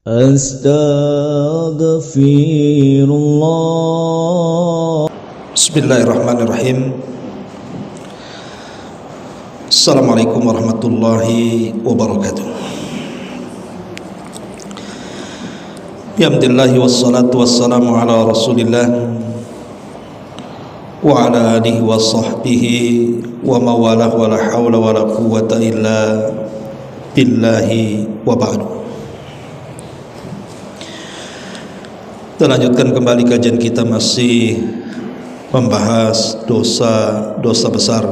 Astaghfirullah. Bismillahirrahmanirrahim. Assalamualaikum warahmatullahi wabarakatuh. Alhamdulillah wassalatu wassalamu ala Rasulillah wa ala alihi wa sahbihi wa mawalah wa la hawla wa la quwwata illa billahi wa ba'du. Kita lanjutkan kembali kajian kita, masih membahas dosa-dosa besar,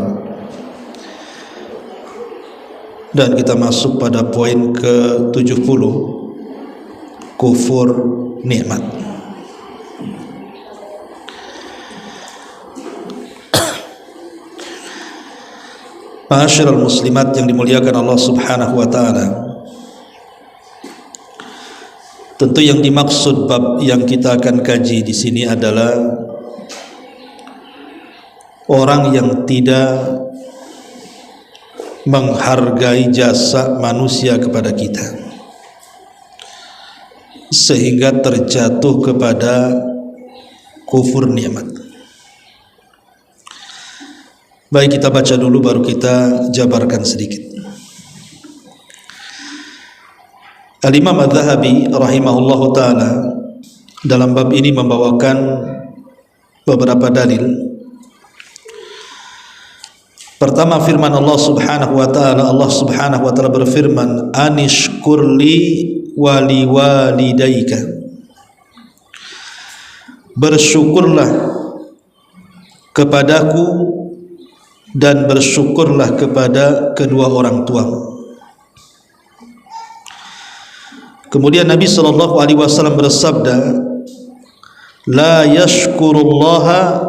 dan kita masuk pada poin ke-70, kufur nikmat. Ma'asyiral muslimat yang dimuliakan Allah Subhanahu wa taala, tentu yang dimaksud bab yang kita akan kaji di sini adalah orang yang tidak menghargai jasa manusia kepada kita sehingga terjatuh kepada kufur nikmat. Baik, kita baca dulu baru kita jabarkan sedikit. Al-Imam Adz-Dzahabi rahimahullahu ta'ala dalam bab ini membawakan beberapa dalil. Pertama, firman Allah Subhanahu wa ta'ala. Allah Subhanahu wa ta'ala berfirman, anishkurli wali walidaika, bersyukurlah kepadaku dan bersyukurlah kepada kedua orang tuamu. Kemudian Nabi SAW bersabda, la yashkurullaha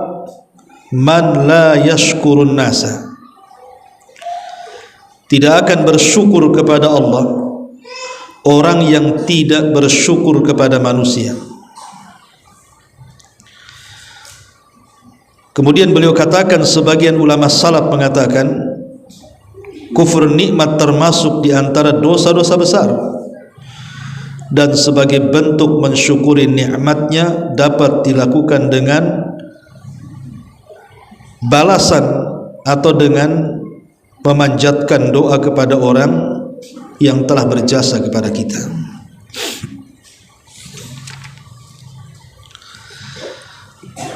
man la yashkurun nasa, tidak akan bersyukur kepada Allah orang yang tidak bersyukur kepada manusia. Kemudian beliau katakan, sebagian ulama salaf mengatakan kufur nikmat termasuk di antara dosa-dosa besar, dan sebagai bentuk mensyukuri nikmatnya dapat dilakukan dengan balasan atau dengan memanjatkan doa kepada orang yang telah berjasa kepada kita.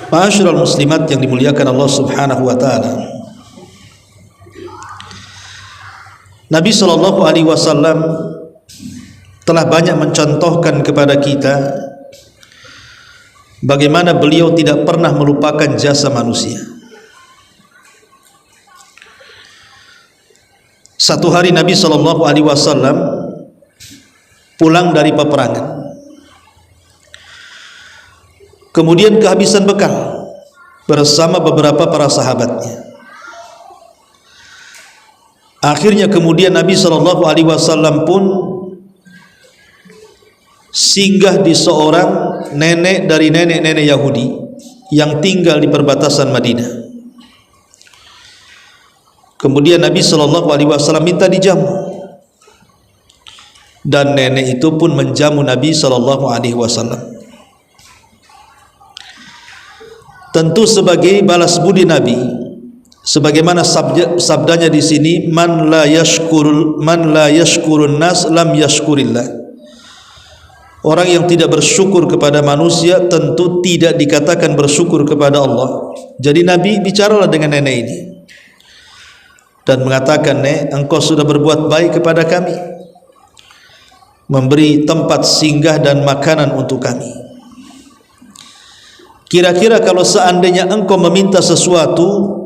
Ma'asyiral muslimat yang dimuliakan Allah Subhanahu wa taala, Nabi SAW telah banyak mencontohkan kepada kita bagaimana beliau tidak pernah melupakan jasa manusia. Satu hari Nabi SAW pulang dari peperangan, kemudian kehabisan bekal bersama beberapa para sahabatnya. Akhirnya kemudian Nabi SAW pun singgah di seorang nenek dari nenek-nenek Yahudi yang tinggal di perbatasan Madinah. Kemudian Nabi SAW minta dijamu, dan nenek itu pun menjamu Nabi SAW. Tentu sebagai balas budi Nabi, sebagaimana sabdanya di sini, man la yashkurun nas lam yashkurillah. Orang yang tidak bersyukur kepada manusia tentu tidak dikatakan bersyukur kepada Allah. Jadi Nabi bicaralah dengan nenek ini dan mengatakan, nek, engkau sudah berbuat baik kepada kami, memberi tempat singgah dan makanan untuk kami. Kira-kira kalau seandainya engkau meminta sesuatu,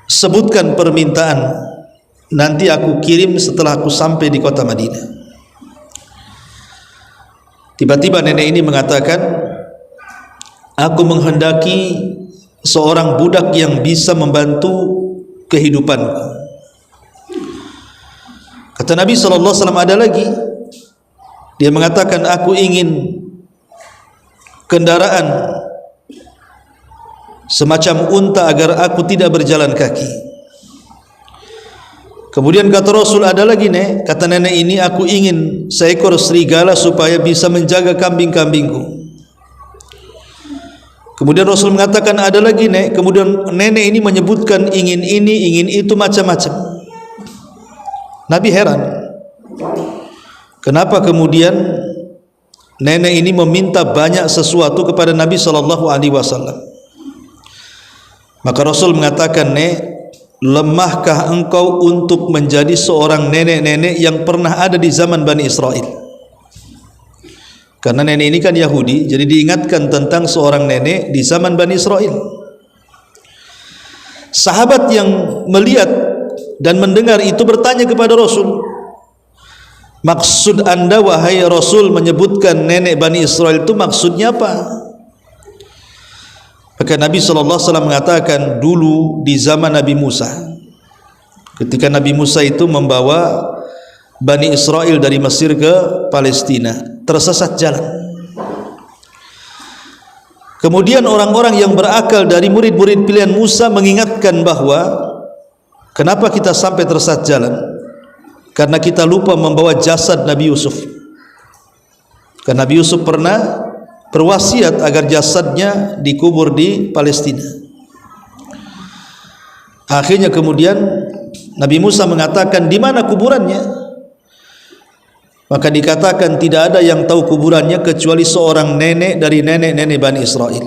sebutkan permintaan, nanti aku kirim setelah aku sampai di kota Madinah. Tiba-tiba nenek ini mengatakan, aku menghendaki seorang budak yang bisa membantu kehidupanku. Kata Nabi SAW, ada lagi. Dia mengatakan, aku ingin kendaraan semacam unta agar aku tidak berjalan kaki. Kemudian kata Rasul, ada lagi nek, kata nenek ini, aku ingin seekor serigala supaya bisa menjaga kambing-kambingku. Kemudian Rasul mengatakan, ada lagi nek. Kemudian nenek ini menyebutkan ingin ini, ingin itu, macam-macam. Nabi heran, kenapa kemudian nenek ini meminta banyak sesuatu kepada Nabi SAW. Maka Rasul mengatakan, nek, lemahkah engkau untuk menjadi seorang nenek-nenek yang pernah ada di zaman Bani Israel? Karena nenek ini kan Yahudi, jadi diingatkan tentang seorang nenek di zaman Bani Israel. Sahabat yang melihat dan mendengar itu bertanya kepada Rasul, maksud anda wahai Rasul menyebutkan nenek Bani Israel itu maksudnya apa? Maka Nabi SAW mengatakan, dulu di zaman Nabi Musa, ketika Nabi Musa itu membawa Bani Israel dari Mesir ke Palestina, tersesat jalan. Kemudian orang-orang yang berakal dari murid-murid pilihan Musa mengingatkan bahwa kenapa kita sampai tersesat jalan? Karena kita lupa membawa jasad Nabi Yusuf. Karena Nabi Yusuf pernah berwasiat agar jasadnya dikubur di Palestina. Akhirnya kemudian Nabi Musa mengatakan, di mana kuburannya? Maka dikatakan tidak ada yang tahu kuburannya kecuali seorang nenek dari nenek-nenek Bani Israel.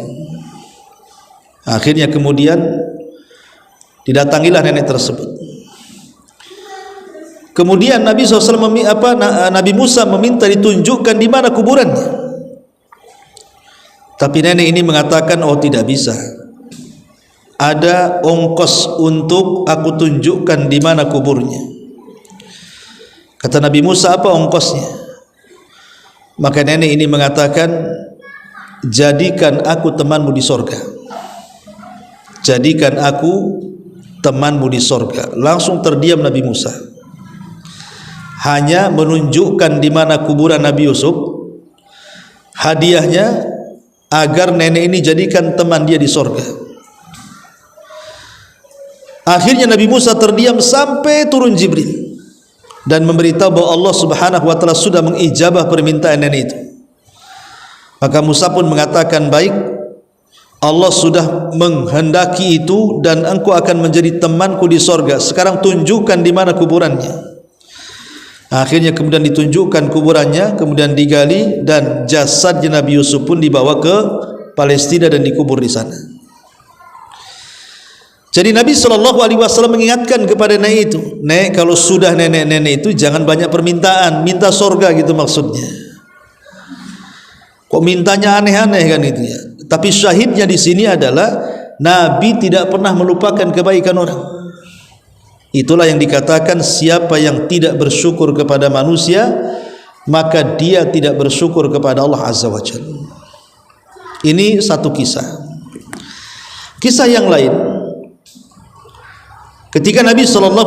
Akhirnya kemudian didatangilah nenek tersebut. Kemudian Nabi Musa meminta ditunjukkan di mana kuburannya. Tapi nenek ini mengatakan, oh tidak bisa. Ada ongkos untuk aku tunjukkan di mana kuburnya. Kata Nabi Musa, apa ongkosnya? Maka nenek ini mengatakan, jadikan aku temanmu di sorga. Jadikan aku temanmu di sorga. Langsung terdiam Nabi Musa. Hanya menunjukkan di mana kuburan Nabi Yusuf. Hadiahnya agar nenek ini jadikan teman dia di sorga. Akhirnya Nabi Musa terdiam sampai turun Jibril dan memberitahu bahwa Allah Subhanahu wa taala sudah mengijabah permintaan nenek itu. Maka Musa pun mengatakan, baik, Allah sudah menghendaki itu dan engkau akan menjadi temanku di sorga. Sekarang tunjukkan di mana kuburannya. Akhirnya kemudian ditunjukkan kuburannya, kemudian digali, dan jasadnya Nabi Yusuf pun dibawa ke Palestina dan dikubur di sana. Jadi Nabi SAW mengingatkan kepada nenek itu, nek, kalau sudah nenek-nenek itu jangan banyak permintaan, minta sorga gitu maksudnya. Kok mintanya aneh-aneh kan itu ya. Tapi syahidnya di sini adalah Nabi tidak pernah melupakan kebaikan orang. Itulah yang dikatakan, siapa yang tidak bersyukur kepada manusia, maka dia tidak bersyukur kepada Allah Azza wa Jalla. Ini satu kisah. Kisah yang lain, ketika Nabi SAW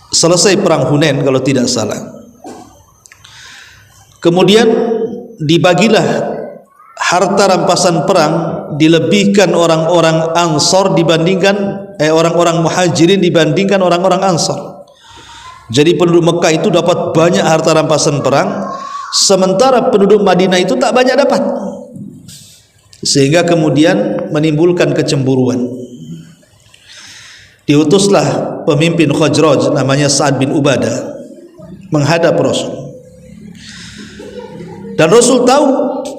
selesai perang Hunain kalau tidak salah, kemudian dibagilah harta rampasan perang, dilebihkan orang-orang Ansor dibandingkan orang-orang Muhajirin dibandingkan orang-orang Ansor. Jadi penduduk Mekah itu dapat banyak harta rampasan perang, sementara penduduk Madinah itu tak banyak dapat, sehingga kemudian menimbulkan kecemburuan. Diutuslah pemimpin Khazraj namanya Sa'ad bin Ubadah menghadap Rasul. Dan Rasul tahu,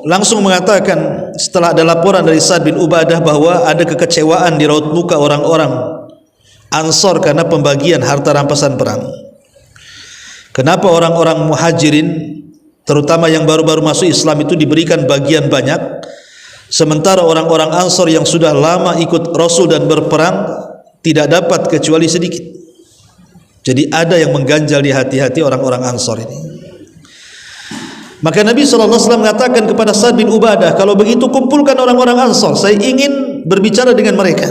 langsung mengatakan setelah ada laporan dari Sa'ad bin Ubadah bahwa ada kekecewaan di raut muka orang-orang Ansor karena pembagian harta rampasan perang. Kenapa orang-orang Muhajirin, terutama yang baru-baru masuk Islam itu diberikan bagian banyak, sementara orang-orang Ansor yang sudah lama ikut Rasul dan berperang tidak dapat kecuali sedikit. Jadi ada yang mengganjal di hati-hati orang-orang Ansor ini. Maka Nabi SAW mengatakan kepada Sa'ad bin Ubadah, kalau begitu kumpulkan orang-orang Ansor, saya ingin berbicara dengan mereka.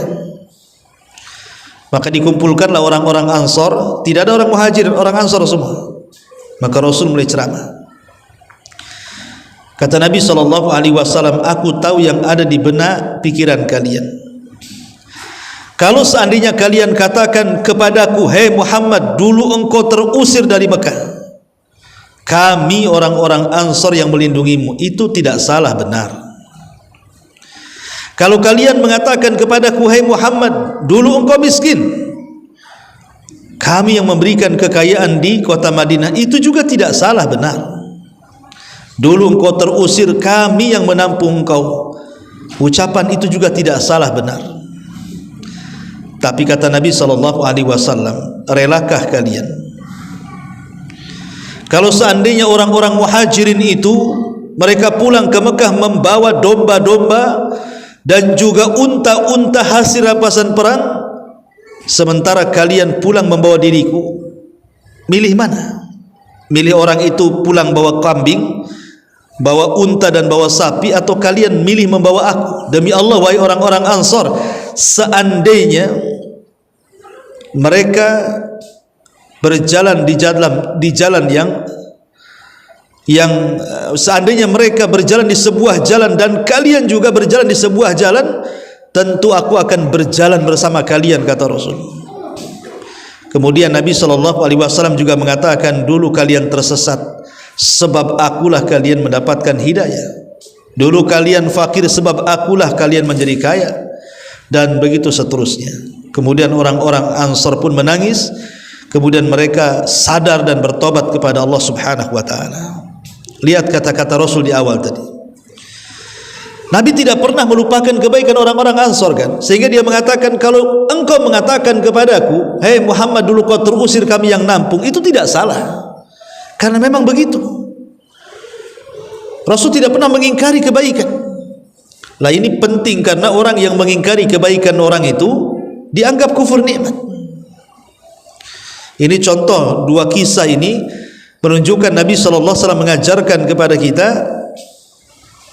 Maka dikumpulkanlah orang-orang Ansor, tidak ada orang Muhajir, orang Ansor semua. Maka Rasul mulai ceramah. Kata Nabi SAW, aku tahu yang ada di benak pikiran kalian. kalau seandainya kalian katakan kepadaku, hei Muhammad, dulu engkau terusir dari Mekah, kami orang-orang Ansar yang melindungimu, itu tidak salah, benar. Kalau kalian mengatakan kepadaku, hei Muhammad, dulu engkau miskin, kami yang memberikan kekayaan di kota Madinah, itu juga tidak salah, benar. Dulu engkau terusir, kami yang menampung engkau, ucapan itu juga tidak salah, benar. Tapi kata Nabi SAW, relakah kalian kalau seandainya orang-orang muhajirin itu mereka pulang ke Mekah membawa domba-domba dan juga unta-unta hasil rampasan perang, sementara kalian pulang membawa diriku, milih mana? Milih orang itu pulang bawa kambing, bawa unta dan bawa sapi, atau kalian milih membawa aku? Demi Allah, wahai orang-orang Ansar, seandainya mereka berjalan di jalan yang seandainya mereka berjalan di sebuah jalan dan kalian juga berjalan di sebuah jalan, tentu aku akan berjalan bersama kalian, kata Rasul. Kemudian Nabi SAW juga mengatakan, dulu kalian tersesat, sebab akulah kalian mendapatkan hidayah. Dulu kalian fakir, sebab akulah kalian menjadi kaya, dan begitu seterusnya. Kemudian orang-orang Ansar pun menangis. Kemudian mereka sadar dan bertobat kepada Allah Subhanahu wa taala. Lihat kata-kata Rasul di awal tadi. Nabi tidak pernah melupakan kebaikan orang-orang Ansar, kan? Sehingga dia mengatakan, kalau engkau mengatakan kepadaku, hei Muhammad, dulu kau terusir, kami yang nampung, itu tidak salah. Karena memang begitu. Rasul tidak pernah mengingkari kebaikan. Lah ini penting, karena orang yang mengingkari kebaikan orang itu dianggap kufur nikmat. Ini contoh dua kisah ini menunjukkan Nabi SAW mengajarkan kepada kita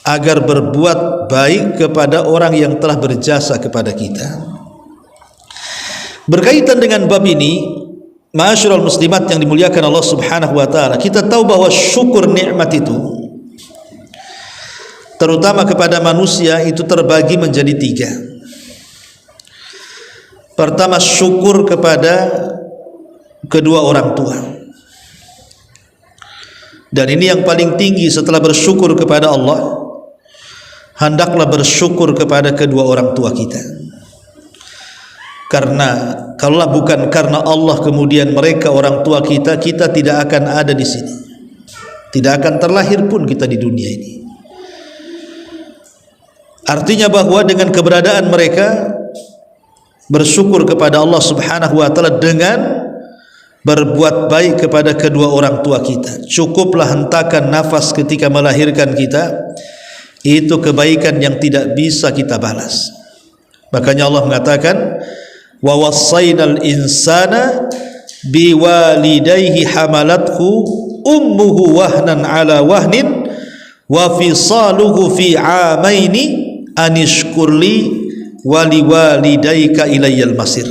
agar berbuat baik kepada orang yang telah berjasa kepada kita. Berkaitan dengan bab ini, ma'asyiral muslimat yang dimuliakan Allah Subhanahu wa taala, kita tahu bahwa syukur nikmat itu terutama kepada manusia itu terbagi menjadi tiga. Pertama, syukur kepada kedua orang tua. Dan ini yang paling tinggi setelah bersyukur kepada Allah. Hendaklah bersyukur kepada kedua orang tua kita. Karena kalaulah bukan karena Allah kemudian mereka orang tua kita, kita tidak akan ada di sini. Tidak akan terlahir pun kita di dunia ini. Artinya bahwa dengan keberadaan mereka, bersyukur kepada Allah Subhanahu wa taala dengan berbuat baik kepada kedua orang tua kita. Cukuplah hentakan nafas ketika melahirkan kita, itu kebaikan yang tidak bisa kita balas. Makanya Allah mengatakan, wa wassaynal insana biwalidayhi hamalathu ummuhu wahnan ala wahnin wa fisaluhu fi amaini anishkurli wali walidayka ilayyal masir.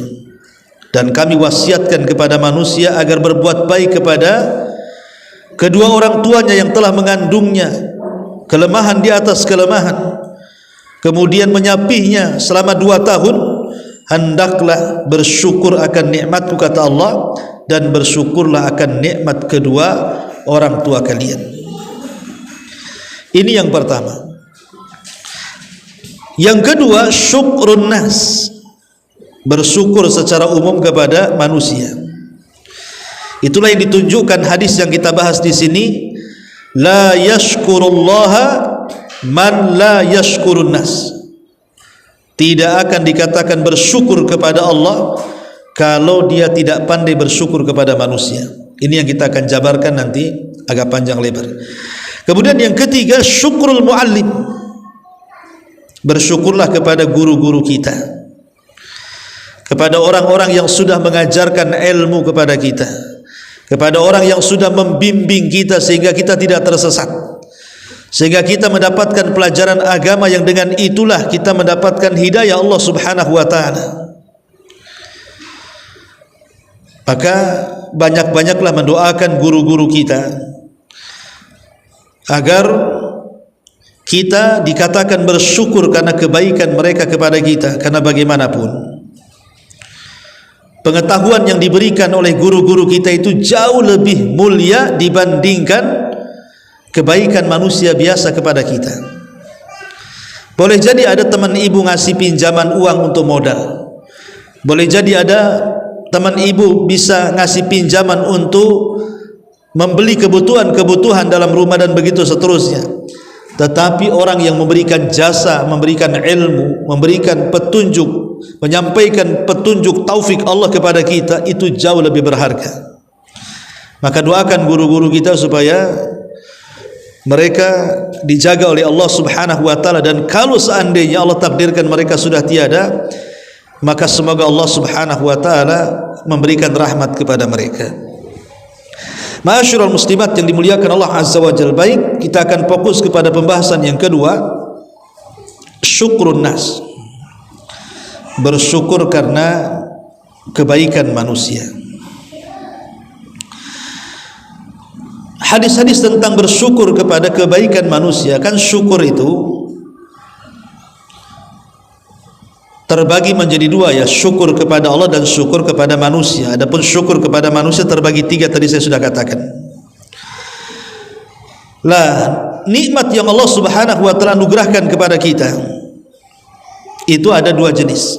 Dan kami wasiatkan kepada manusia agar berbuat baik kepada kedua orang tuanya yang telah mengandungnya, kelemahan di atas kelemahan, kemudian menyapihnya selama 2 tahun. Hendaklah bersyukur akan nikmatku, kata Allah, dan bersyukurlah akan nikmat kedua orang tua kalian. Ini yang pertama. Yang kedua, syukrun nas, bersyukur secara umum kepada manusia. Itulah yang ditunjukkan hadis yang kita bahas di sini, la yashkurullaha man la yashkurun nas. Tidak akan dikatakan bersyukur kepada Allah kalau dia tidak pandai bersyukur kepada manusia. Ini yang kita akan jabarkan nanti agak panjang lebar. Kemudian yang ketiga, syukrul muallim, bersyukurlah kepada guru-guru kita, kepada orang-orang yang sudah mengajarkan ilmu kepada kita, kepada orang yang sudah membimbing kita sehingga kita tidak tersesat, sehingga kita mendapatkan pelajaran agama yang dengan itulah kita mendapatkan hidayah Allah Subhanahu wa taala. Maka banyak-banyaklah mendoakan guru-guru kita agar kita dikatakan bersyukur karena kebaikan mereka kepada kita. Karena bagaimanapun pengetahuan yang diberikan oleh guru-guru kita itu jauh lebih mulia dibandingkan kebaikan manusia biasa kepada kita. Boleh jadi ada teman ibu ngasih pinjaman uang untuk modal. Boleh jadi ada teman ibu bisa ngasih pinjaman untuk membeli kebutuhan-kebutuhan dalam rumah dan begitu seterusnya. Tetapi orang yang memberikan jasa, memberikan ilmu, memberikan petunjuk, menyampaikan petunjuk taufik Allah kepada kita, itu jauh lebih berharga. Maka doakan guru-guru kita supaya mereka dijaga oleh Allah Subhanahu wa taala, dan kalau seandainya Allah takdirkan mereka sudah tiada, maka semoga Allah Subhanahu wa taala memberikan rahmat kepada mereka. Ma'asyiral muslimat yang dimuliakan Allah Azza wa Jalla, baik, kita akan fokus kepada pembahasan yang kedua, syukrun nas. Bersyukur karena kebaikan manusia. Hadis-hadis tentang bersyukur kepada kebaikan manusia, kan syukur itu terbagi menjadi dua ya, syukur kepada Allah dan syukur kepada manusia. Adapun syukur kepada manusia terbagi tiga, tadi saya sudah katakan. Lah, nikmat yang Allah Subhanahu wa taala anugerahkan kepada kita itu ada dua jenis.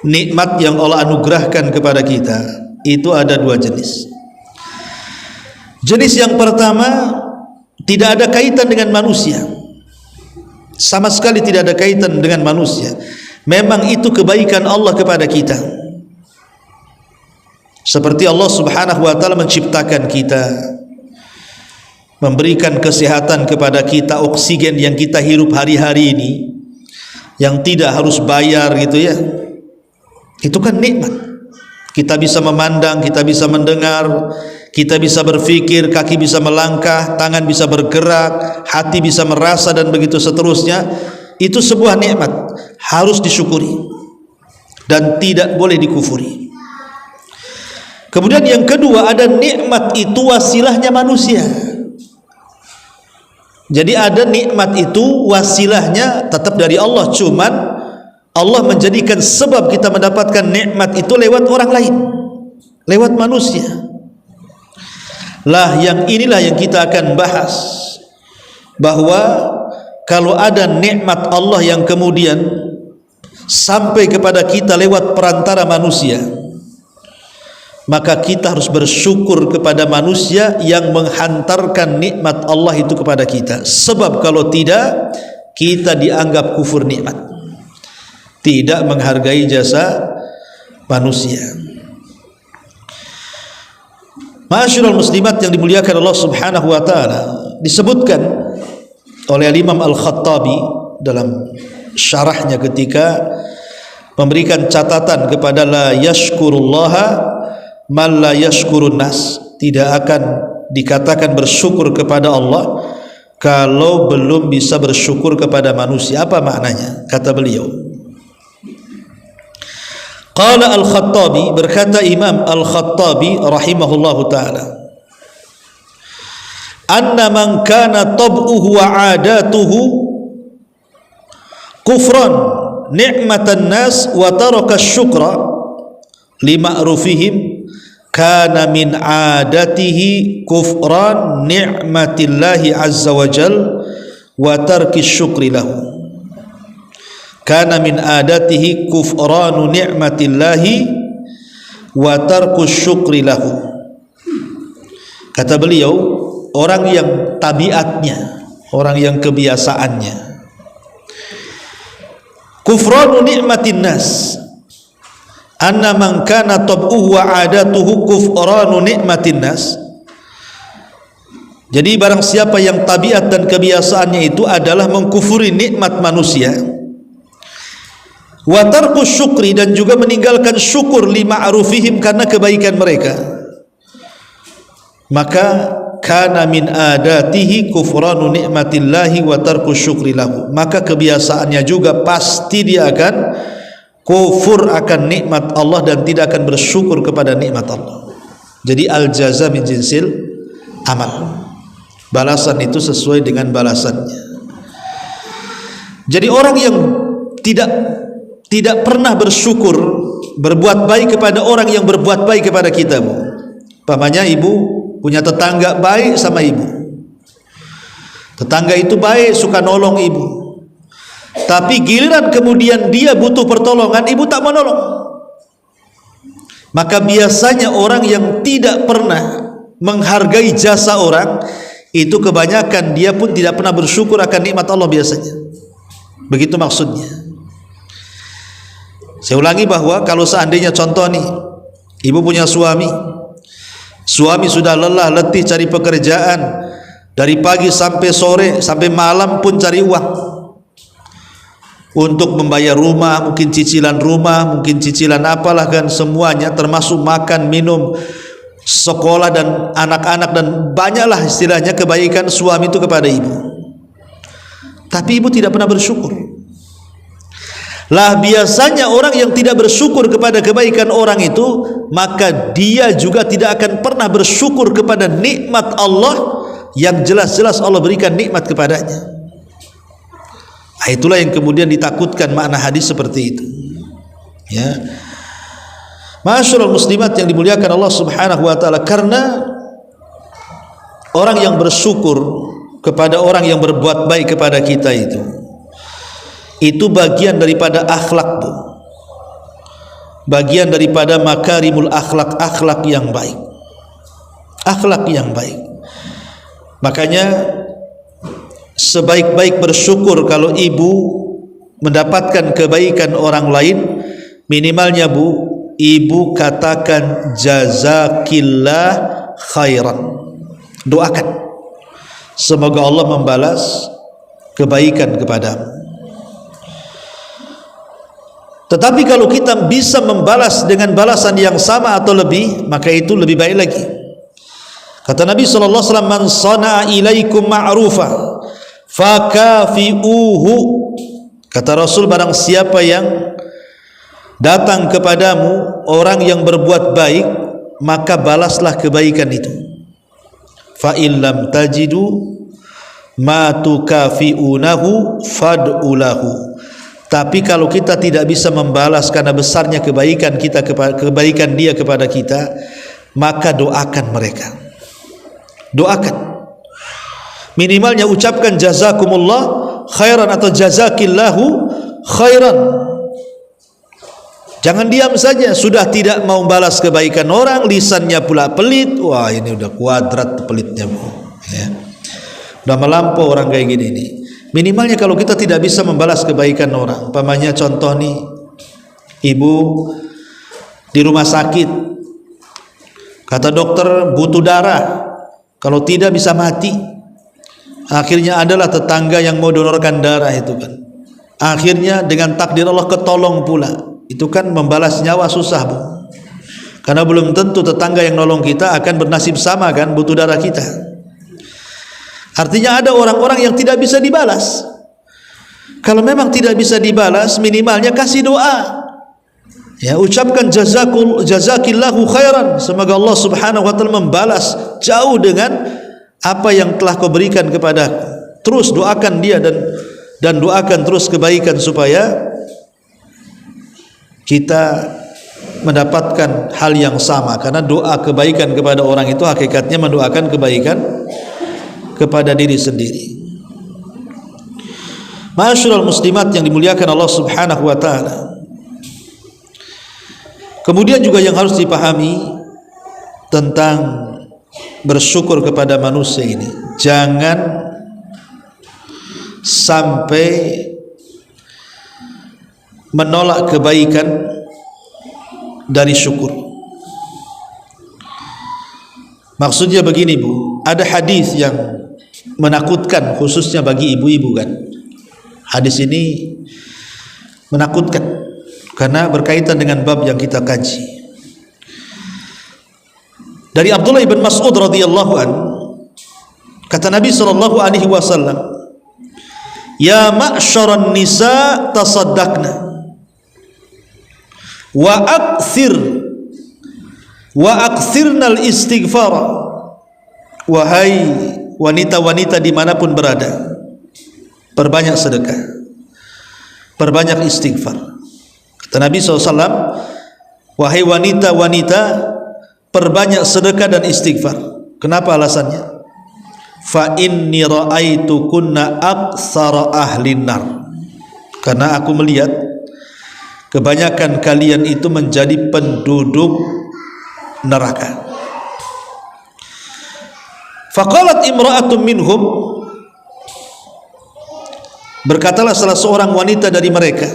Nikmat yang Allah anugerahkan kepada kita itu ada dua jenis. Jenis yang pertama tidak ada kaitan dengan manusia, sama sekali tidak ada kaitan dengan manusia. Memang itu kebaikan Allah kepada kita. Seperti Allah Subhanahu wa taala menciptakan kita, memberikan kesehatan kepada kita, oksigen yang kita hirup hari-hari ini yang tidak harus bayar gitu ya. Itu kan nikmat. Kita bisa memandang, kita bisa mendengar, kita bisa berpikir, kaki bisa melangkah, tangan bisa bergerak, hati bisa merasa dan begitu seterusnya. Itu sebuah nikmat, harus disyukuri dan tidak boleh dikufuri. Kemudian yang kedua, ada nikmat itu wasilahnya manusia. Jadi ada nikmat itu wasilahnya tetap dari Allah, cuman Allah menjadikan sebab kita mendapatkan nikmat itu lewat orang lain, lewat manusia. Lah, yang inilah yang kita akan bahas, bahwa kalau ada nikmat Allah yang kemudian sampai kepada kita lewat perantara manusia, maka kita harus bersyukur kepada manusia yang menghantarkan nikmat Allah itu kepada kita. Sebab kalau tidak, kita dianggap kufur nikmat, tidak menghargai jasa manusia. Ma'asyiral muslimat yang dimuliakan Allah Subhanahu wa taala, disebutkan oleh Imam Al-Khattabi dalam syarahnya ketika memberikan catatan kepada la yashkurullaha man la yashkurun nas, tidak akan dikatakan bersyukur kepada Allah kalau belum bisa bersyukur kepada manusia. Apa maknanya? Kata beliau, qala Al-Khattabi, berkata Imam Al-Khattabi rahimahullahu ta'ala, anna man kana tab'uhu wa 'adatuhu kufran ni'matan nas wa taraka syukra lima'rufihim kana min 'adatihi kufran ni'matillahi azza wa jal wa tarki syukri lahu. Kana min adatihi kufranu ni'matillahi wa tarku syukri lahu. Kata beliau, orang yang tabiatnya, orang yang kebiasaannya kufranu ni'matin nas, anna man kana tab'uhu wa adatuhu kufranu ni'matin nas. Jadi barang siapa yang tabiat dan kebiasaannya itu adalah mengkufuri nikmat manusia, wa tarku syukri, dan juga meninggalkan syukur lima'rufihim, karena kebaikan mereka, maka kana min adatihi kufranu ni'matillahi wa tarku syukri lahu, maka kebiasaannya juga pasti dia akan kufur akan nikmat Allah dan tidak akan bersyukur kepada nikmat Allah. Jadi al-jaza min jinsil amal, balasan itu sesuai dengan balasannya. Jadi orang yang tidak pernah bersyukur berbuat baik kepada orang yang berbuat baik kepada kita, Bu. Umpamanya ibu punya tetangga baik sama ibu, tetangga itu baik, suka nolong ibu, tapi giliran kemudian dia butuh pertolongan, ibu tak menolong. Maka biasanya orang yang tidak pernah menghargai jasa orang itu kebanyakan dia pun tidak pernah bersyukur akan nikmat Allah biasanya. Begitu maksudnya. Saya ulangi bahwa kalau seandainya contoh nih, ibu punya suami sudah lelah letih cari pekerjaan, dari pagi sampai sore sampai malam pun cari uang untuk membayar rumah, mungkin cicilan rumah, mungkin cicilan apalah kan, semuanya termasuk makan, minum, sekolah dan anak-anak, dan banyaklah istilahnya kebaikan suami itu kepada ibu. Tapi ibu tidak pernah bersyukur. Lah biasanya orang yang tidak bersyukur kepada kebaikan orang itu, maka dia juga tidak akan pernah bersyukur kepada nikmat Allah yang jelas-jelas Allah berikan nikmat kepadanya. Itulah yang kemudian ditakutkan makna hadis seperti itu. Ya. Ma'asyiral muslimat yang dimuliakan Allah Subhanahu wa taala, karena orang yang bersyukur kepada orang yang berbuat baik kepada kita itu bagian daripada akhlak, Bu. Bagian daripada makarimul akhlak, akhlak yang baik. Akhlak yang baik. Makanya sebaik-baik bersyukur kalau ibu mendapatkan kebaikan orang lain, minimalnya, Bu, ibu katakan jazakillah khairan. Doakan semoga Allah membalas kebaikan kepadamu. Tetapi kalau kita bisa membalas dengan balasan yang sama atau lebih, maka itu lebih baik lagi. Kata Nabi sallallahu alaihi wasallam, "Man sana'a ilaikum ma'rufa fakafi'uhu." Kata Rasul, barang siapa yang datang kepadamu orang yang berbuat baik, maka balaslah kebaikan itu. Fa illam tajidu ma tukafi'unahu fad'ulahu. Tapi kalau kita tidak bisa membalas karena besarnya kebaikan kita kebaikan dia kepada kita, maka doakan mereka. Doakan. Minimalnya ucapkan jazakumullah khairan atau jazakillahu khairan. Jangan diam saja, sudah tidak mau balas kebaikan orang, lisannya pula pelit. Wah, ini udah kuadrat pelitnya, Bu. Ya. Udah melampau orang kayak gini nih. Minimalnya kalau kita tidak bisa membalas kebaikan orang, umpamanya contoh nih, ibu di rumah sakit, kata dokter butuh darah, kalau tidak bisa mati. Akhirnya adalah tetangga yang mau donorkan darah itu kan. Akhirnya dengan takdir Allah ketolong pula. Itu kan membalas nyawa susah, Bu. Karena belum tentu tetangga yang nolong kita akan bernasib sama kan, butuh darah kita. Artinya ada orang-orang yang tidak bisa dibalas. Kalau memang tidak bisa dibalas, minimalnya kasih doa. Ya, ucapkan jazakillahu khairan, semoga Allah Subhanahu wa taala membalas jauh dengan apa yang telah kau berikan kepadaku. Terus doakan dia dan doakan terus kebaikan supaya kita mendapatkan hal yang sama, karena doa kebaikan kepada orang itu hakikatnya mendoakan kebaikan kepada diri sendiri. Ma'asyiral muslimat yang dimuliakan Allah Subhanahu wa taala. Kemudian juga yang harus dipahami tentang bersyukur kepada manusia ini, jangan sampai menolak kebaikan dari syukur. Maksudnya begini, Bu, ada hadis yang menakutkan khususnya bagi ibu-ibu kan. Hadis ini menakutkan karena berkaitan dengan bab yang kita kaji. Dari Abdullah bin Mas'ud radhiyallahu an, kata Nabi sallallahu alaihi wasallam, "Ya ma'syaran nisa tasaddaqna wa akthirnal istighfar." Wahai wanita-wanita dimanapun berada, perbanyak sedekah, perbanyak istighfar. Kata Nabi SAW, wahai wanita-wanita, perbanyak sedekah dan istighfar. Kenapa alasannya? Fa inni ra'aitukunna aktsara ahlin nar. Karena aku melihat kebanyakan kalian itu menjadi penduduk neraka. Faqalat imra'atun minhum, berkatalah salah seorang wanita dari mereka,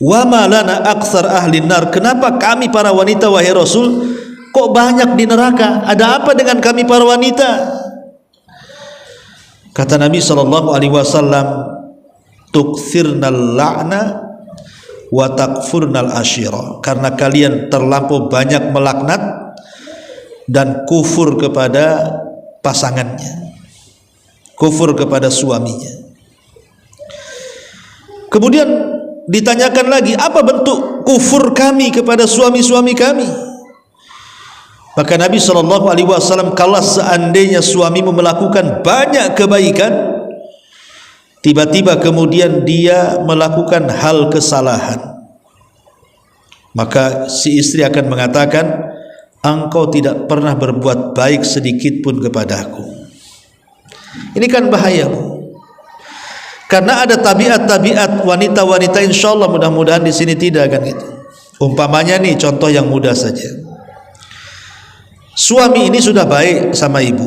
wa ma lana aktsar ahli nar, kenapa kami para wanita wahai Rasul kok banyak di neraka? Ada apa dengan kami para wanita? Kata Nabi sallallahu alaihi wasallam, tukthirnal la'na wa takfurnal ashira, karena kalian terlampau banyak melaknat dan kufur kepada pasangannya, kufur kepada suaminya. Kemudian ditanyakan lagi, apa bentuk kufur kami kepada suami-suami kami? Maka Nabi SAW, kalau seandainya suamimu melakukan banyak kebaikan, tiba-tiba kemudian dia melakukan hal kesalahan, maka si istri akan mengatakan, engkau tidak pernah berbuat baik sedikit pun kepadaku. Ini kan bahaya, Bu. Karena ada tabiat-tabiat wanita-wanita, insyaallah mudah-mudahan di sini tidak kan gitu. Umpamanya nih contoh yang mudah saja. Suami ini sudah baik sama ibu,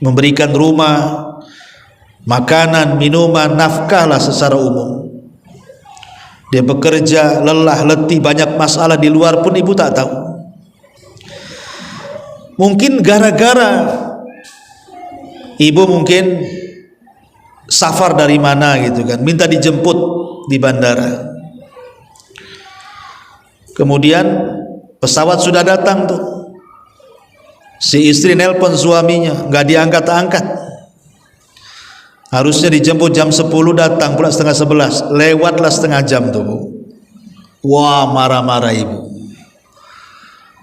memberikan rumah, makanan, minuman, nafkah lah secara umum. Dia bekerja, lelah, letih, banyak masalah di luar pun ibu tak tahu. Mungkin gara-gara ibu mungkin safar dari mana gitu kan, minta dijemput di bandara. Kemudian pesawat sudah datang tuh, si istri nelpon suaminya, nggak diangkat-angkat. Harusnya dijemput jam 10, datang pula setengah 11, lewatlah setengah jam tuh. Wah, marah-marah ibu.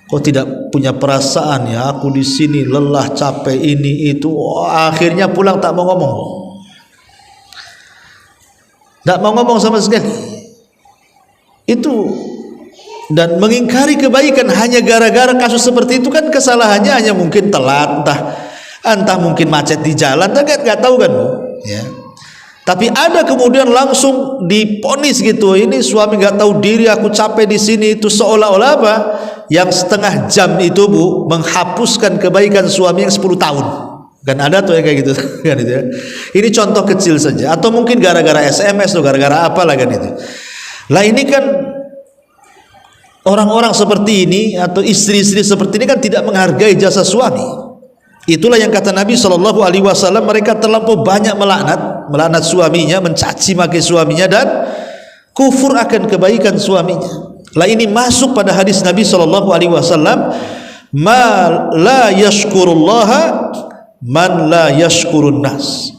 Kok tidak punya perasaan ya, aku di sini lelah, capek, ini itu. Wah, akhirnya pulang tak mau ngomong, tak mau ngomong sama sekali. Itu, dan mengingkari kebaikan hanya gara-gara kasus seperti itu kan, kesalahannya hanya mungkin telat, entah mungkin macet di jalan, nggak tahu kan, Bu, ya. Tapi ada kemudian langsung diponis gitu, ini suami nggak tahu diri, aku capek di sini, itu seolah-olah apa? Yang setengah jam itu, Bu, menghapuskan kebaikan suami yang 10 tahun. Kan ada tuh yang kayak gitu kan itu ya. Ini contoh kecil saja, atau mungkin gara-gara SMS atau gara-gara apa lah kan itu. Lah ini kan orang-orang seperti ini atau istri-istri seperti ini kan tidak menghargai jasa suami. Itulah yang kata Nabi SAW, mereka terlampau banyak melaknat suaminya, mencaci maki suaminya, dan kufur akan kebaikan suaminya. Lah ini masuk pada hadis Nabi SAW, ma la yashkurullaha man la yashkurun nas.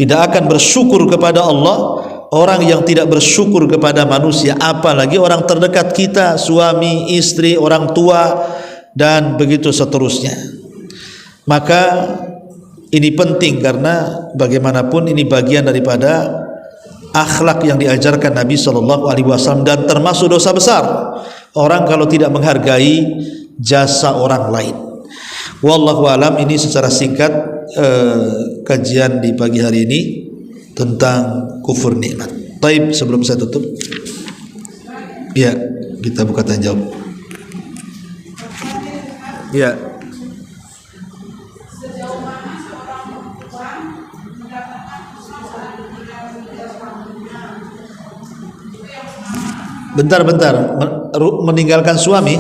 Tidak akan bersyukur kepada Allah orang yang tidak bersyukur kepada manusia, apalagi orang terdekat kita, suami, istri, orang tua, dan begitu seterusnya. Maka ini penting, karena bagaimanapun ini bagian daripada akhlak yang diajarkan Nabi SAW, dan termasuk dosa besar orang kalau tidak menghargai jasa orang lain. Wallahu alam. Ini secara singkat kajian di pagi hari ini tentang kufur nikmat. Taib, sebelum saya tutup, ya, kita buka tanya jawab. Ya. Bentar, meninggalkan suami.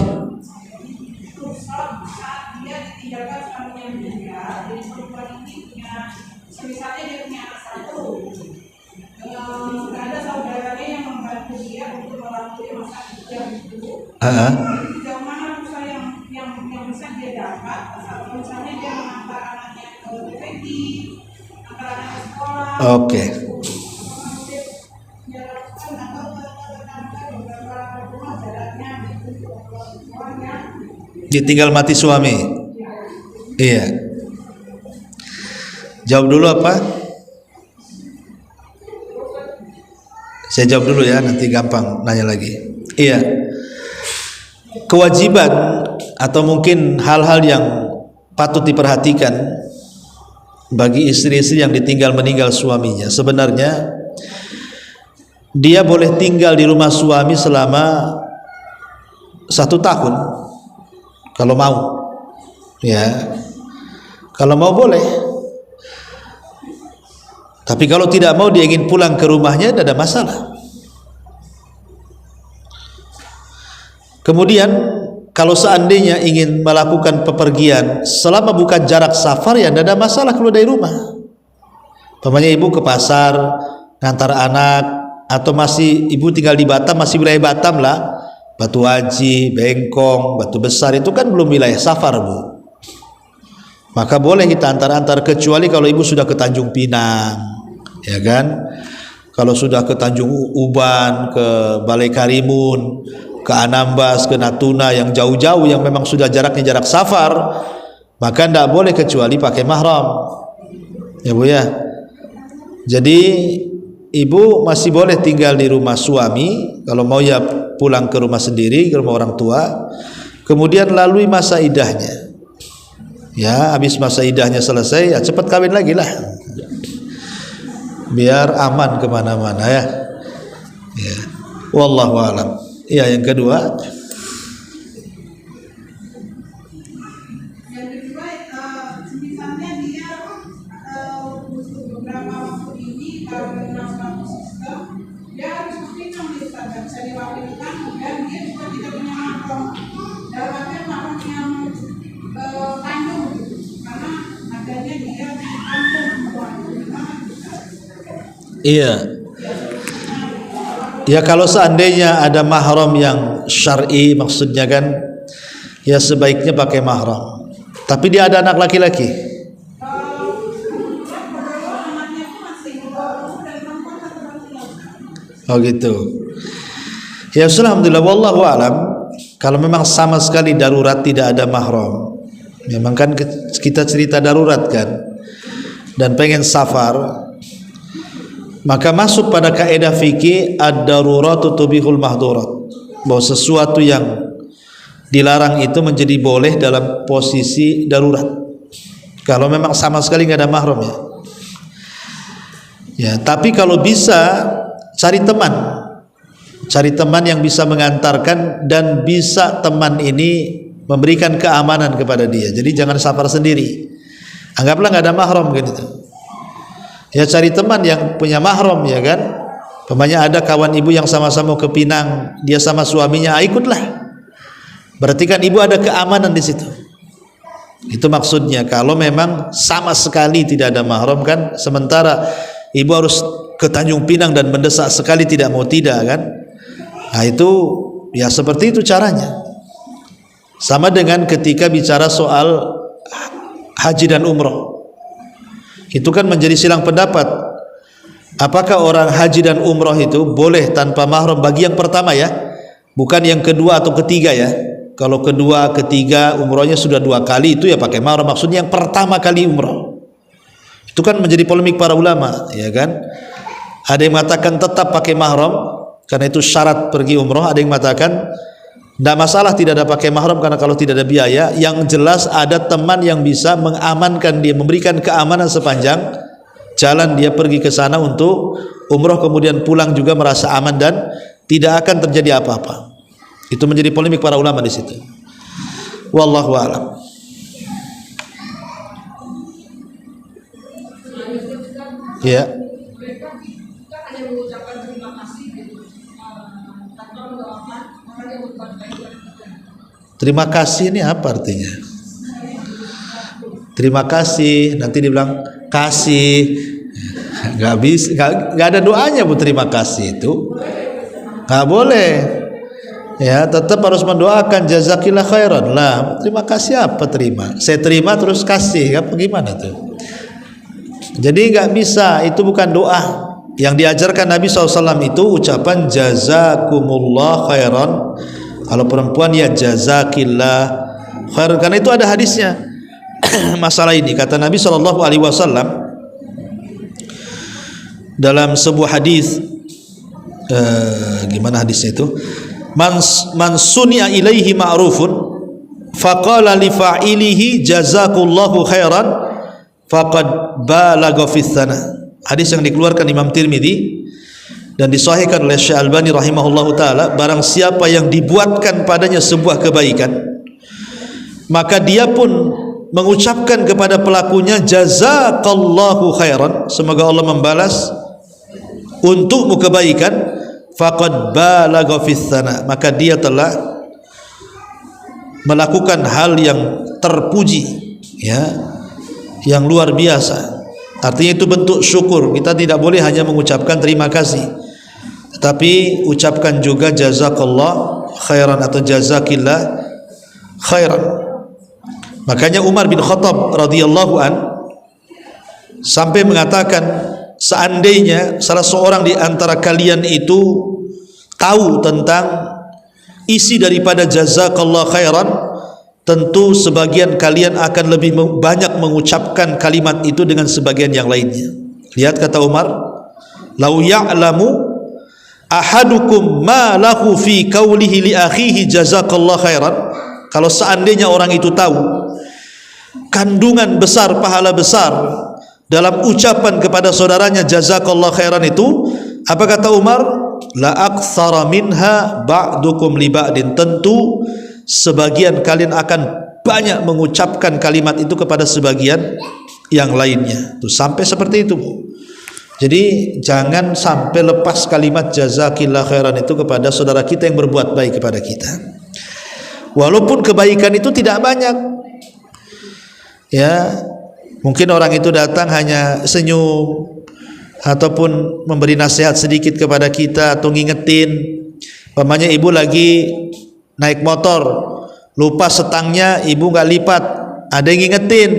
Oke. Ditinggal mati suami. Iya. Jawab dulu apa? Saya jawab dulu ya, nanti gampang nanya lagi. Iya. kewajiban atau mungkin hal-hal yang patut diperhatikan bagi istri-istri yang ditinggal meninggal suaminya. Sebenarnya dia boleh tinggal di rumah suami selama 1 tahun kalau mau, ya. Kalau mau boleh. Tapi kalau tidak mau, dia ingin pulang ke rumahnya, tidak ada masalah. Kemudian kalau seandainya ingin melakukan pepergian selama bukan jarak safar, ya tidak ada masalah keluar dari rumah. Umpamanya ibu ke pasar ngantar anak, atau masih ibu tinggal di Batam, masih wilayah Batam lah, Batu Haji, Bengkong, Batu Besar, itu kan belum wilayah safar, Bu. Maka boleh kita antar-antar, kecuali kalau ibu sudah ke Tanjung Pinang, ya kan? Kalau sudah ke Tanjung Uban, ke Balai Karimun, ke Anambas, ke Natuna, yang jauh-jauh, yang memang sudah jaraknya jarak safar, maka tidak boleh kecuali pakai mahram, ya Bu ya. Jadi ibu masih boleh tinggal di rumah suami, kalau mau ya pulang ke rumah sendiri, ke rumah orang tua. Kemudian lalui masa idahnya, ya. Habis masa idahnya selesai, ya cepat kawin lagi lah, biar aman kemana-mana, ya. Wallahu a'lam. Ya, yang kedua, misalnya dia beberapa waktu ini kalau memang suatu sistem, dia harus berpinang di Ustaz, dan bisa diwakilkan, dan dia juga tidak punya mahram, dalam artian mahram yang kandung, karena adanya dia kandung. iya. Ya, kalau seandainya ada mahram yang syar'i, maksudnya kan, ya sebaiknya pakai mahram. Tapi dia ada anak laki-laki. Oh gitu. Ya alhamdulillah, wallahu alam. Kalau memang sama sekali darurat, tidak ada mahram, memang kan kita cerita darurat kan, dan pengen safar, maka masuk pada kaidah fikih ad-daruratu tubihul mahdurat, bahwa sesuatu yang dilarang itu menjadi boleh dalam posisi darurat, kalau memang sama sekali nggak ada mahram, ya. Ya, tapi kalau bisa cari teman yang bisa mengantarkan, dan bisa teman ini memberikan keamanan kepada dia. Jadi jangan safar sendiri, anggaplah nggak ada mahram gitu. Ya cari teman yang punya mahram, ya kan. Umpamanya ada kawan ibu yang sama-sama ke Pinang, dia sama suaminya, ikutlah. Berarti kan ibu ada keamanan di situ. Itu maksudnya. Kalau memang sama sekali tidak ada mahram kan, sementara ibu harus ke Tanjung Pinang dan mendesak sekali tidak mau tidak kan. Nah itu ya seperti itu caranya. Sama dengan ketika bicara soal haji dan umroh. Itu kan menjadi silang pendapat. Apakah orang haji dan umroh itu boleh tanpa mahram bagi yang pertama, ya, bukan yang kedua atau ketiga, ya. Kalau kedua, ketiga, umrohnya sudah 2 kali, itu ya pakai mahram. Maksudnya yang pertama kali umroh. Itu kan menjadi polemik para ulama, ya kan. Ada yang mengatakan tetap pakai mahram karena itu syarat pergi umroh. Ada yang mengatakan tidak masalah tidak ada pakai mahram karena kalau tidak ada biaya. Yang jelas ada teman yang bisa mengamankan dia, memberikan keamanan sepanjang jalan dia pergi ke sana untuk umroh, kemudian pulang juga merasa aman dan tidak akan terjadi apa-apa. Itu menjadi polemik para ulama di situ. Wallahu a'lam. Ya. Terima kasih ini apa artinya? Terima kasih, nanti dibilang kasih, nggak bisa, nggak ada doanya Bu. Terima kasih itu nggak boleh, ya. Tetap harus mendoakan jazakillah khairan lah. Terima kasih apa terima? Saya terima terus kasih, apa gimana tuh? Jadi nggak bisa, itu bukan doa. Yang diajarkan Nabi SAW itu ucapan jazakumullah khairan. Kalau perempuan ya jazakillah khairan, karena itu ada hadisnya masalah ini. Kata Nabi SAW dalam sebuah hadis, gimana hadisnya itu? man suni'a ilaihi ma'rufun faqala li fa'ilihi jazakallahu khairan faqad balagha fi tsana. Hadis yang dikeluarkan Imam Tirmidzi dan disahihkan oleh Syekh Albani rahimahullahu taala, barang siapa yang dibuatkan padanya sebuah kebaikan, maka dia pun mengucapkan kepada pelakunya jazakallahu khairan, semoga Allah membalas untukmu kebaikan, faqad balagha fi tsana, maka dia telah melakukan hal yang terpuji, ya, yang luar biasa. Artinya itu bentuk syukur. Kita tidak boleh hanya mengucapkan terima kasih, tetapi ucapkan juga jazakallah khairan atau jazakillah khairan. Makanya Umar bin Khattab radhiyallahu an sampai mengatakan, seandainya salah seorang di antara kalian itu tahu tentang isi daripada jazakallah khairan, tentu sebagian kalian akan lebih banyak mengucapkan kalimat itu dengan sebagian yang lainnya. Lihat kata Umar, lau ya'lamu ahadukum ma lahu fi qawlihi li akhihi jazakallah khairan, kalau seandainya orang itu tahu kandungan besar, pahala besar dalam ucapan kepada saudaranya jazakallah khairan itu, apa kata Umar? La aktsara minha ba'dukum li ba'din, tentu sebagian kalian akan banyak mengucapkan kalimat itu kepada sebagian yang lainnya. Tuh, sampai seperti itu, Bu. Jadi jangan sampai lepas kalimat jazakillah khairan itu kepada saudara kita yang berbuat baik kepada kita, walaupun kebaikan itu tidak banyak. Ya, mungkin orang itu datang hanya senyum ataupun memberi nasihat sedikit kepada kita atau ngingetin. Umpamanya ibu lagi naik motor, lupa setangnya ibu nggak lipat, ada yang ngingetin,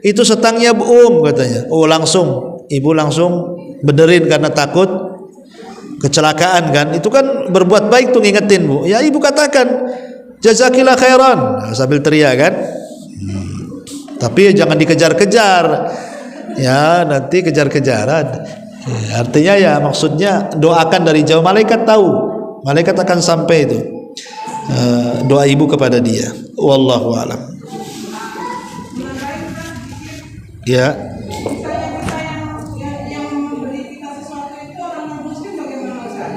itu setangnya katanya. Oh, langsung ibu langsung benerin karena takut kecelakaan kan. Itu kan berbuat baik tuh, ngingetin, Bu. Ya ibu katakan jazakillah khairan, nah, sambil teriak kan. Tapi jangan dikejar-kejar, ya nanti kejar-kejaran. Artinya ya maksudnya doakan dari jauh, malaikat tahu, malaikat akan sampai itu doa ibu kepada dia. Wallahu a'lam. Ya. Yang memberi kita sesuatu itu orang non-muslim bagaimana, Ustaz?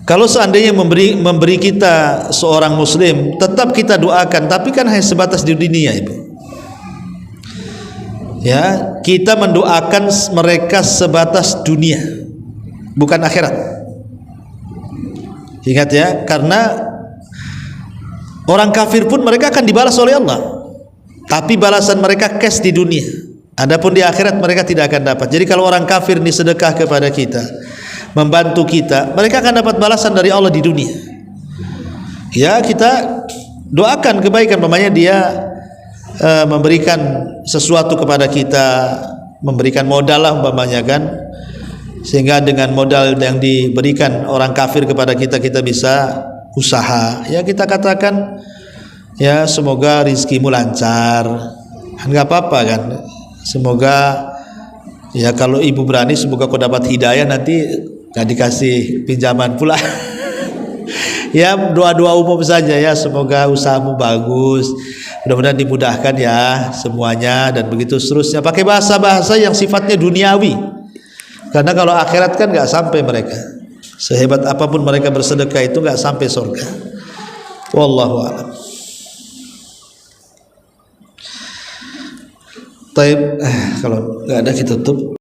Kalau seandainya memberi kita seorang muslim, tetap kita doakan, tapi kan hanya sebatas di dunia, Ibu. Ya, kita mendoakan mereka sebatas dunia, bukan akhirat. Ingat ya, karena orang kafir pun mereka akan dibalas oleh Allah, tapi balasan mereka cash di dunia. Adapun di akhirat mereka tidak akan dapat. Jadi kalau orang kafir ini sedekah kepada kita, membantu kita, mereka akan dapat balasan dari Allah di dunia. Ya, kita doakan kebaikan, umpamanya dia memberikan sesuatu kepada kita, memberikan modal lah umpamanya kan, sehingga dengan modal yang diberikan orang kafir kepada kita, kita bisa usaha. Ya kita katakan, ya semoga rizkimu lancar, nggak apa-apa kan. Semoga ya kalau ibu berani, semoga kau dapat hidayah, nanti nggak dikasih pinjaman pula. Ya doa-doa umum saja ya, semoga usahamu bagus, mudah-mudahan dimudahkan ya semuanya, dan begitu seterusnya. Pakai bahasa-bahasa yang sifatnya duniawi, karena kalau akhirat kan nggak sampai mereka. Sehebat apapun mereka bersedekah itu nggak sampai surga. Wallahu a'lam. Taib, kalau nggak ada kita tutup.